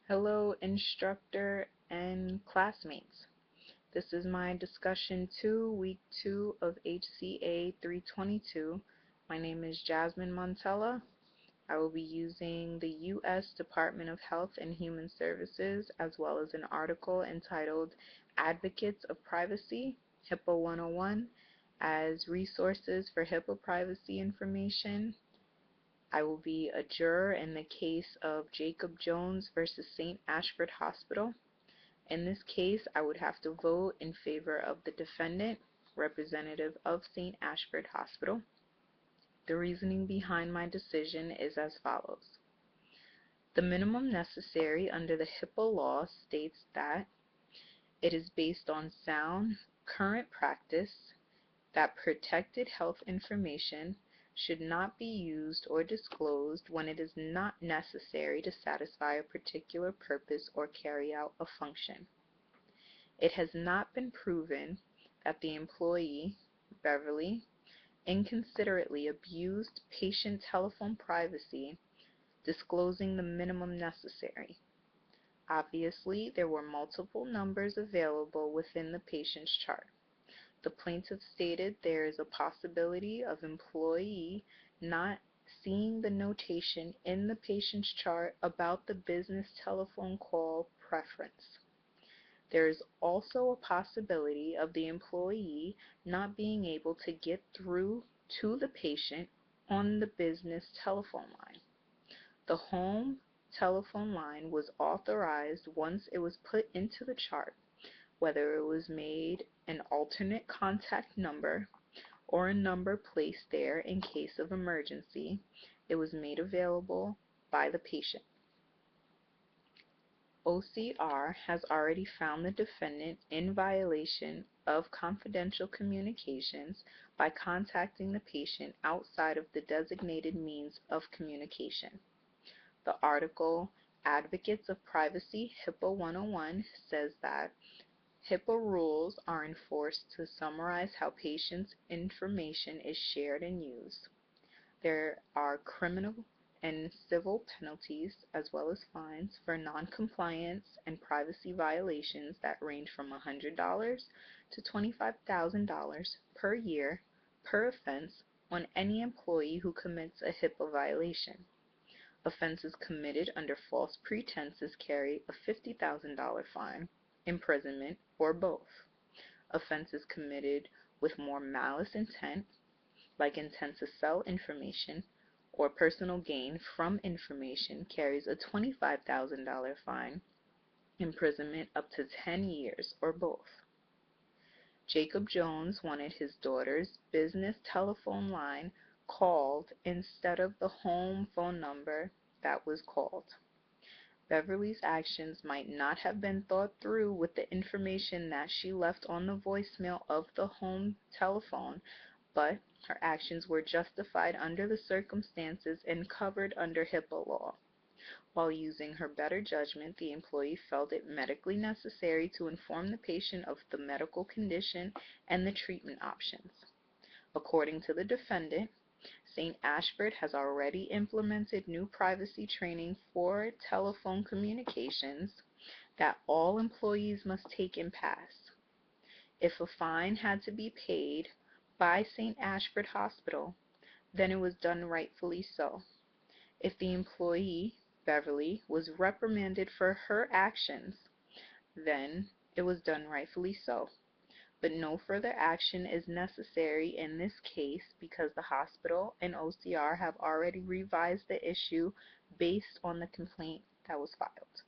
Hello, instructor and classmates. This is my discussion 2, week 2 of HCA 322. My name is Jasmine Montella. I will be using the U.S. Department of Health and Human Services as well as an article entitled Advocates of Privacy, HIPAA 101, as resources for HIPAA privacy information. I will be a juror in the case of Jacob Jones versus St. Ashford Hospital. In this case, I would have to vote in favor of the defendant, representative of St. Ashford Hospital. The reasoning behind my decision is as follows. The minimum necessary under the HIPAA law states that it is based on sound, current practice, that protected health information should not be used or disclosed when it is not necessary to satisfy a particular purpose or carry out a function. It has not been proven that the employee, Beverly, inconsiderately abused patient telephone privacy, disclosing the minimum necessary. Obviously, there were multiple numbers available within the patient's chart. The plaintiff stated there is a possibility of employee not seeing the notation in the patient's chart about the business telephone call preference. There is also a possibility of the employee not being able to get through to the patient on the business telephone line. The home telephone line was authorized once it was put into the chart, whether it was made an alternate contact number or a number placed there in case of emergency. It was made available by the patient. OCR has already found the defendant in violation of confidential communications by contacting the patient outside of the designated means of communication. The article, Advocates of Privacy, HIPAA 101, says that HIPAA rules are enforced to summarize how patients' information is shared and used. There are criminal and civil penalties as well as fines for noncompliance and privacy violations that range from $100 to $25,000 per year per offense on any employee who commits a HIPAA violation. Offenses committed under false pretenses carry a $50,000 fine, imprisonment, or both. Offenses committed with more malice intent, like intent to sell information or personal gain from information, carries a $25,000 fine, imprisonment up to 10 years, or both. Jacob Jones wanted his daughter's business telephone line called instead of the home phone number that was called. Beverly's actions might not have been thought through with the information that she left on the voicemail of the home telephone, but her actions were justified under the circumstances and covered under HIPAA law. While using her better judgment, the employee felt it medically necessary to inform the patient of the medical condition and the treatment options. According to the defendant, St. Ashford has already implemented new privacy training for telephone communications that all employees must take and pass. If a fine had to be paid by St. Ashford Hospital, then it was done rightfully so. If the employee, Beverly, was reprimanded for her actions, then it was done rightfully so. But no further action is necessary in this case because the hospital and OCR have already revised the issue based on the complaint that was filed.